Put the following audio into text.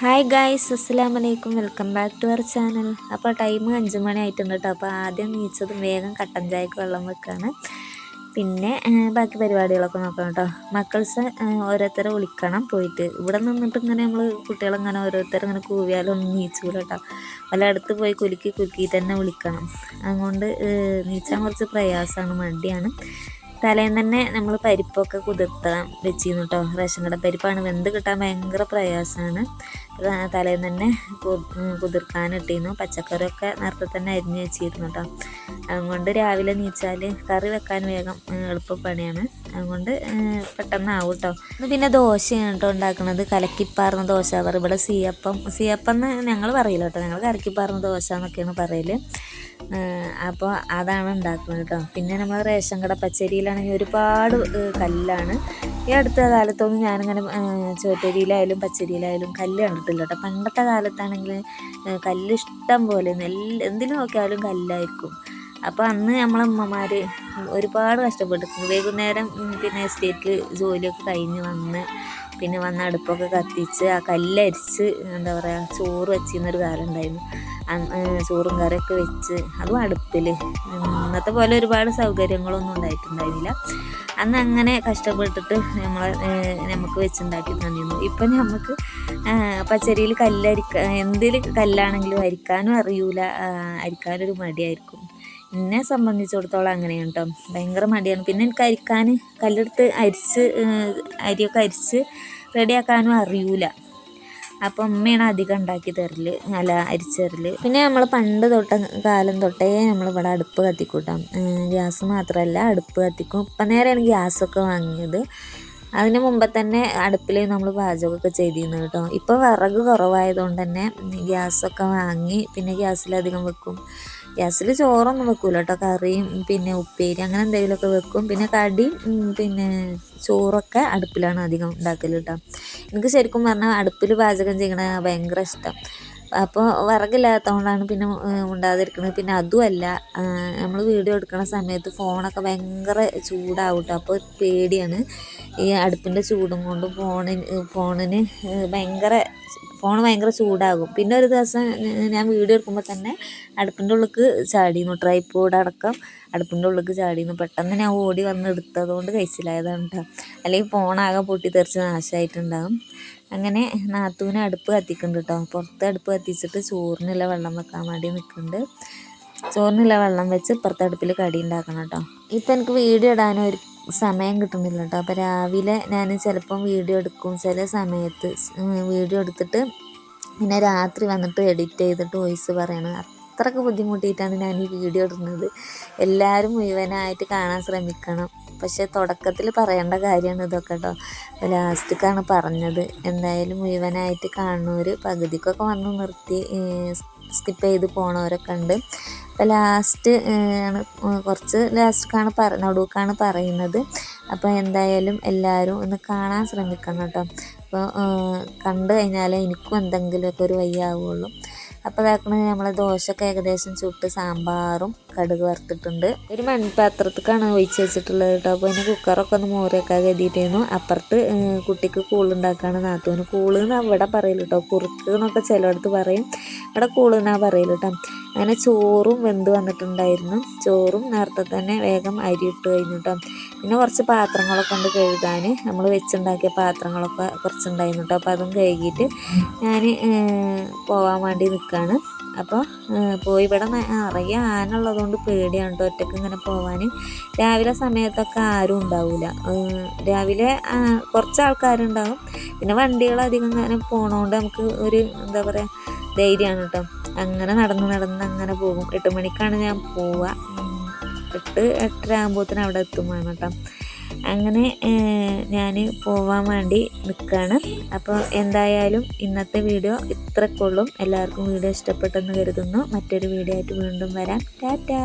Hi guys, അസ്സലാമു അലൈക്കും. Welcome back to our channel. അപ്പോൾ ടൈം 5 മണി ആയിട്ടുണ്ട് കേട്ടോ. അപ്പോൾ ആദ്യം നീച്ചതും വേഗം കട്ടൻ ചായക്ക് വെള്ളം വെക്കുകയാണ്. പിന്നെ ബാക്കി പരിപാടികളൊക്കെ നോക്കണം കേട്ടോ. മക്കൾസ് ഓരോരുത്തരെ വിളിക്കണം പോയിട്ട്. ഇവിടെ നിന്നിട്ട് ഇങ്ങനെ നമ്മൾ കുട്ടികളിങ്ങനെ ഓരോരുത്തർ ഇങ്ങനെ കൂവിയാലൊന്നും നീച്ചൂല കേട്ടോ. വല്ല അടുത്ത് പോയി കുലുക്കി തന്നെ വിളിക്കണം. അതുകൊണ്ട് നീച്ചാൻ കുറച്ച് പ്രയാസമാണ്, മടിയാണ്. തലേന്ന് തന്നെ നമ്മൾ പരിപ്പൊക്കെ കുതിർത്താൻ വെച്ചിരുന്നു കേട്ടോ. റേഷൻ കട പരിപ്പാണ്, വെന്ത് കിട്ടാൻ ഭയങ്കര പ്രയാസമാണ്. തലേന്ന് തന്നെ കുതിർക്കാനിട്ടിരുന്നു. പച്ചക്കറിയൊക്കെ നേരത്തെ തന്നെ അരിഞ്ഞ് വെച്ചിരുന്നു കേട്ടോ. അതുകൊണ്ട് രാവിലെ നീച്ചാൽ കറി വെക്കാൻ വേഗം എളുപ്പപ്പണിയാണ്. അതുകൊണ്ട് പെട്ടെന്നാവും കേട്ടോ. പിന്നെ ദോശയാണ് കേട്ടോ ഉണ്ടാക്കുന്നത്. കലക്കിപ്പാർന്ന ദോശ പറയും ഇവിടെ. സിയപ്പം എന്ന് ഞങ്ങൾ പറയില്ല കേട്ടോ. ഞങ്ങൾ കലക്കിപ്പാർന്ന ദോശ എന്നൊക്കെയാണ് പറയൽ. അപ്പോൾ അതാണ് ഉണ്ടാക്കുന്നത് കേട്ടോ. പിന്നെ നമ്മൾ റേഷൻ കട പച്ചരിയിലാണെങ്കിൽ ഒരുപാട് കല്ലാണ്. ഈ അടുത്ത കാലത്തൊന്നും ഞാനിങ്ങനെ ചോറ്റരിയിലായാലും പച്ചരിയിലായാലും കല്ല് കണ്ടിട്ടില്ല കേട്ടോ. പണ്ടത്തെ കാലത്താണെങ്കിൽ കല്ല് ഇഷ്ടം പോലെ എന്തിനു നോക്കിയാലും കല്ലായിരിക്കും. അപ്പോൾ അന്ന് നമ്മളമ്മമാർ ഒരുപാട് കഷ്ടപ്പെട്ടിട്ടുണ്ട്. വൈകുന്നേരം പിന്നെ എസ്റ്റേറ്റിൽ ജോലിയൊക്കെ കഴിഞ്ഞ് പിന്നെ വന്ന് അടുപ്പൊക്കെ കത്തിച്ച് ആ കല്ലരിച്ച് എന്താ പറയുക ചോറ് വെച്ചിരുന്നൊരു കാലം ഉണ്ടായിരുന്നു. ചോറും കറിയൊക്കെ വെച്ച്, അതും അടുപ്പിൽ. ഇന്നത്തെ പോലെ ഒരുപാട് സൗകര്യങ്ങളൊന്നും ഉണ്ടായിട്ടുണ്ടായിരുന്നില്ല. അന്ന് അങ്ങനെ കഷ്ടപ്പെട്ടിട്ട് നമുക്ക് വെച്ചുണ്ടാക്കി തന്നിരുന്നു. ഇപ്പം നമുക്ക് പച്ചരിയിൽ എന്തിൽ കല്ലാണെങ്കിലും അരിക്കാനും അറിയൂല, അരിക്കാനൊരു മടിയായിരിക്കും. എന്നെ സംബന്ധിച്ചിടത്തോളം അങ്ങനെയാണ് കേട്ടോ, ഭയങ്കര മടിയാണ്. പിന്നെ എനിക്ക് കല്ലെടുത്ത് അരിയൊക്കെ അരിച്ച് റെഡിയാക്കാനും അറിയൂല. അപ്പം അമ്മയാണ് അധികം ഉണ്ടാക്കി തരല്, അരിച്ച് തരല്. പിന്നെ നമ്മൾ പണ്ട് കാലം തൊട്ടേ നമ്മളിവിടെ അടുപ്പ് കത്തിക്കൂട്ടാം. ഗ്യാസ് മാത്രമല്ല, അടുപ്പ് കത്തിക്കും. ഇപ്പം നേരെയാണ് ഗ്യാസൊക്കെ വാങ്ങിയത്. അതിന് മുമ്പ് തന്നെ അടുപ്പിൽ നമ്മൾ പാചകമൊക്കെ ചെയ്തിരുന്നു കേട്ടോ. ഇപ്പോൾ വിറക് കുറവായതുകൊണ്ട് തന്നെ ഗ്യാസൊക്കെ വാങ്ങി പിന്നെ ഗ്യാസിലധികം വെക്കും. ഗ്യാസിൽ ചോറൊന്നും വെക്കൂല കേട്ടോ. കറിയും പിന്നെ ഉപ്പേരി അങ്ങനെ എന്തെങ്കിലുമൊക്കെ വെക്കും. പിന്നെ കടിയും പിന്നെ ചോറൊക്കെ അടുപ്പിലാണ് അധികം ഉണ്ടാക്കൽ കേട്ടോ. എനിക്ക് ശരിക്കും പറഞ്ഞാൽ അടുപ്പിൽ പാചകം ചെയ്യണ ഭയങ്കര ഇഷ്ടം. അപ്പോൾ വിറകില്ലാത്തതുകൊണ്ടാണ് പിന്നെ ഉണ്ടാകാതിരിക്കുന്നത്. പിന്നെ അതുമല്ല, നമ്മൾ വീഡിയോ എടുക്കുന്ന സമയത്ത് ഫോണൊക്കെ ഭയങ്കര ചൂടാവും കേട്ടോ. അപ്പോൾ പേടിയാണ് ഈ അടുപ്പിൻ്റെ ചൂടും കൊണ്ട് ഫോൺ ഭയങ്കര ചൂടാകും. പിന്നെ ഒരു ദിവസം ഞാൻ വീഡിയോ എടുക്കുമ്പോൾ തന്നെ അടുപ്പിൻ്റെ ഉള്ളിലേക്ക് ചാടിയിരുന്നു. ട്രൈപോഡ് അടക്കം അടുപ്പിൻ്റെ ഉള്ളിലേക്ക് ചാടിയിരുന്നു. പെട്ടെന്ന് ഞാൻ ഓടി വന്ന് എടുത്തതുകൊണ്ട് കഴിച്ചിലായതാണ് കേട്ടോ. അല്ലെങ്കിൽ ഫോണാകെ പൊട്ടിത്തെറിച്ച് നാശമായിട്ടുണ്ടാകും. അങ്ങനെ നാത്തൂന് അടുപ്പ് കത്തിക്കുന്നുണ്ട് കേട്ടോ. പുറത്ത് അടുപ്പ് കത്തിച്ചിട്ട് ചോറിനുള്ള വെള്ളം വെക്കാൻ വേണ്ടി നിൽക്കുന്നുണ്ട്. ചോറിനുള്ള വെള്ളം വെച്ച് ഇപ്പുറത്തെ അടുപ്പിൽ കടി ഉണ്ടാക്കണം കേട്ടോ. ഇപ്പം എനിക്ക് വീഡിയോ ഇടാനും ഒരു സമയം കിട്ടുന്നില്ല കേട്ടോ. അപ്പോൾ രാവിലെ ഞാൻ ചിലപ്പം വീഡിയോ എടുക്കും, ചില സമയത്ത് വീഡിയോ എടുത്തിട്ട് പിന്നെ രാത്രി വന്നിട്ട് എഡിറ്റ് ചെയ്തിട്ട് വോയിസ് പറയണം. അത്രയ്ക്ക് ബുദ്ധിമുട്ടിയിട്ടാണ് ഞാൻ ഈ വീഡിയോ ഇടുന്നത്. എല്ലാവരും മുഴുവനായിട്ട് കാണാൻ ശ്രമിക്കണം. പക്ഷേ തുടക്കത്തിൽ പറയേണ്ട കാര്യമാണ് ഇതൊക്കെ കേട്ടോ. ലാസ്റ്റിക്കാണ് പറഞ്ഞത്. എന്തായാലും മുഴുവനായിട്ട് കാണുന്നവർ പകുതിക്കൊക്കെ വന്ന് നിർത്തി സ്കിപ്പ് ചെയ്ത് പോണവരൊക്കെ ഉണ്ട്. അപ്പോൾ കുറച്ച് നടുക്കാണ് പറയുന്നത്. അപ്പോൾ എന്തായാലും എല്ലാവരും ഒന്ന് കാണാൻ ശ്രമിക്കണം കേട്ടോ. അപ്പോൾ കണ്ടു കഴിഞ്ഞാലേ എനിക്കും എന്തെങ്കിലുമൊക്കെ ഒരു വയ്യാവുള്ളൂ. അപ്പോൾ ഇതാക്കുന്നത് നമ്മളെ ദോശയൊക്കെ ഏകദേശം ചുട്ട് സാമ്പാറും കടുക് വറുത്തിട്ടുണ്ട്. ഒരു മൺപാത്രത്തിലേക്കാണ് ഒഴിച്ച് വെച്ചിട്ടുള്ളത് കേട്ടോ. അപ്പോൾ അതിന് കുക്കറൊക്കെ ഒന്ന് മോറിയൊക്കെ കരുതിയിട്ടായിരുന്നു. അപ്പുറത്ത് കുട്ടിക്ക് കൂളുണ്ടാക്കുകയാണ് നാത്തൂന്. കൂളെന്ന് അവിടെ പറയില്ല കേട്ടോ, കുറുക്ക് എന്നൊക്കെ ചിലയിടത്ത് പറയും. ഇവിടെ കൂളെന്നാണ് പറയില്ല കേട്ടോ. അങ്ങനെ ചോറും വെന്ത് വന്നിട്ടുണ്ടായിരുന്നു. ചോറും നേരത്തെ തന്നെ വേഗം അരിയിട്ട് കഴിഞ്ഞു കേട്ടോ. പിന്നെ കുറച്ച് പാത്രങ്ങളൊക്കെ ഉണ്ട് കഴുകാൻ. നമ്മൾ വെച്ചുണ്ടാക്കിയ പാത്രങ്ങളൊക്കെ കുറച്ചുണ്ടായിരുന്നു കേട്ടോ. അപ്പോൾ അതും കഴുകിയിട്ട് ഞാൻ പോകാൻ വേണ്ടി നിൽക്കുകയാണ്. അപ്പോൾ പോയി ഇവിടെ നിറയെ ആനുള്ളതുകൊണ്ട് പേടിയാണ് കേട്ടോ ഒറ്റയ്ക്ക് ഇങ്ങനെ പോകാൻ. രാവിലെ സമയത്തൊക്കെ ആരും ഉണ്ടാവില്ല. രാവിലെ കുറച്ച് ആൾക്കാരുണ്ടാവും. പിന്നെ വണ്ടികളധികം ഇങ്ങനെ പോണതുകൊണ്ട് നമുക്ക് ഒരു എന്താ പറയുക ധൈര്യമാണ് കേട്ടോ. അങ്ങനെ നടന്ന് അങ്ങനെ പോകും. 8 മണിക്കാണ് ഞാൻ പോവുക. 8-8:30 ആകുമ്പോഴത്തേനും അവിടെ എത്തും വേണം കേട്ടോ. അങ്ങനെ ഞാൻ പോവാൻ വേണ്ടി നിൽക്കുകയാണ്. അപ്പോൾ എന്തായാലും ഇന്നത്തെ വീഡിയോ ഇത്രയ്ക്കുള്ളൂ. എല്ലാവർക്കും വീഡിയോ ഇഷ്ടപ്പെട്ടെന്ന് കരുതുന്നു. മറ്റൊരു വീഡിയോ ആയിട്ട് വീണ്ടും വരാം. ടാറ്റാ.